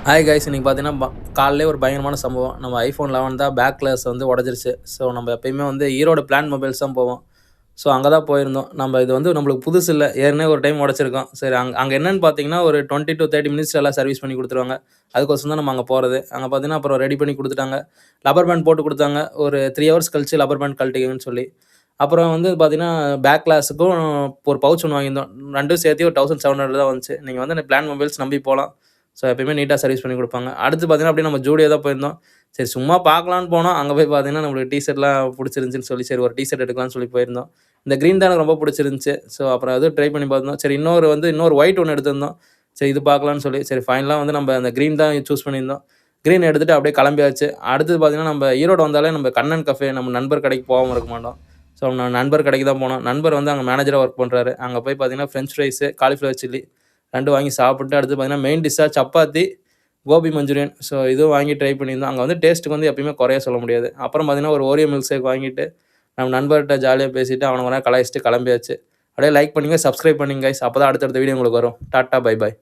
Hi guys, இன்னைக்கு பார்த்தீங்கன்னா காலையிலே ஒரு பயங்கரமான சம்பவம். நம்ம ஐஃபோன் 11 தான் பேக் கிளாஸ் வந்து உடஞ்சிருச்சு. ஸோ நம்ம எப்பயுமே வந்து ஈரோடு பிளான் மொபைல்ஸ் தான் போவோம். ஸோ அங்கே தான் போயிருந்தோம். நம்ம இது வந்து நம்மளுக்கு புதுசு இல்லை, ஏற்கனவே ஒரு டைம் உடச்சிருக்கோம். சரி, அங்கே என்னென்னு பார்த்தீங்கன்னா ஒரு 20 to 30 மினிட்ஸ் எல்லாம் சர்வீஸ் பண்ணி கொடுத்துருவாங்க. அதுக்கோசம் தான் நம்ம அங்கே போகிறது. அங்கே பார்த்தீங்கன்னா அப்புறம் ரெடி பண்ணி கொடுத்துட்டாங்க. லப்பர் பேண்ட் போட்டு கொடுத்தாங்க. ஒரு 3 ஹவர்ஸ் கழிச்சு லப்பர் பேண்ட் கழட்டிக்கங்கன்னு சொல்லி. அப்புறம் வந்து பார்த்தீங்கன்னா பேக் கிளாஸுக்கும் ஒரு பவுச் ஒன்று வாங்கியிருந்தோம். ரெண்டும் சேர்த்து ஒரு 1700 தான் வந்துச்சு. நீங்கள் வந்து பிளான் மொபைல்ஸ் நம்பி போகலாம். ஸோ எப்பயுமே நீட்டாக சர்வீஸ் பண்ணி கொடுப்பாங்க. அடுத்து பார்த்தீங்கன்னா அப்படியே நம்ம ஜூடியோ தான் போயிருந்தோம். சரி, சும்மா பார்க்கலான்னு போனோம். அங்கே போய் பார்த்தீங்கன்னா நம்மளுக்கு டிஷர்ட்லாம் பிடிச்சிருந்துச்சின்னு சொல்லி சரி ஒரு டிஷர்ட் எடுக்கலாம்னு சொல்லி போயிருந்தோம். இந்த க்ரீன் தான் எனக்கு ரொம்ப பிடிச்சிருந்துச்சி. ஸோ அப்புறம் அதுவும் ட்ரை பண்ணி பார்த்தோம். சரி, இன்னொரு ஒயிட் ஒன்று எடுத்திருந்தோம். சரி, இது பார்க்கலான்னு சொல்லி சரி ஃபைனலாக வந்து நம்ம அந்த க்ரீன் தான் சூஸ் பண்ணியிருந்தோம். க்ரீன் எடுத்துகிட்டு அப்படியே கிளம்பியாச்சு. அடுத்தது பார்த்தீங்கன்னா நம்ம ஈரோடு வந்தாலே நம்ம கண்ணன் கஃபே நம்ம நண்பர் கடைக்கு போகாமல் இருக்க மாட்டோம். ஸோ நான் நண்பர் கடைக்கு தான் போனோம். நண்பர் வந்து அங்கே மேனேஜராக ஒர்க் பண்ணுறாரு. அங்கே போய் பார்த்தீங்கன்னா ஃப்ரெஞ்ச் ஃப்ரைஸு, காலிஃப்ளவர் சில்லி 2 வாங்கி சாப்பிட்டு அடுத்து பார்த்தீங்கன்னா மெயின் டிஷ்ஷாக சப்பாத்தி, கோபி மஞ்சூரியன். ஸோ இதுவும் வாங்கி ட்ரை பண்ணியிருந்தோம். அங்கே வந்து டேஸ்ட்டுக்கு வந்து எப்பயுமே குறைய சொல்ல முடியாது. அப்புறம் பார்த்தீங்கன்னா ஒரு ஓரியோ மில்க் ஷேக் வாங்கிட்டு நம்ம நண்பர்கிட்ட ஜாலியாக பேசிவிட்டு அவனை கொஞ்ச நேரம் கலாய்ச்சிட்டு கிளம்பியாச்சு. அப்படியே லைக் பண்ணுங்கள், சப்ஸ்கிரைப் பண்ணுங்க கைஸ். அப்போ தான் அடுத்தடுத்த வீடியோ உங்களுக்கு வரும். Tata, bye bye.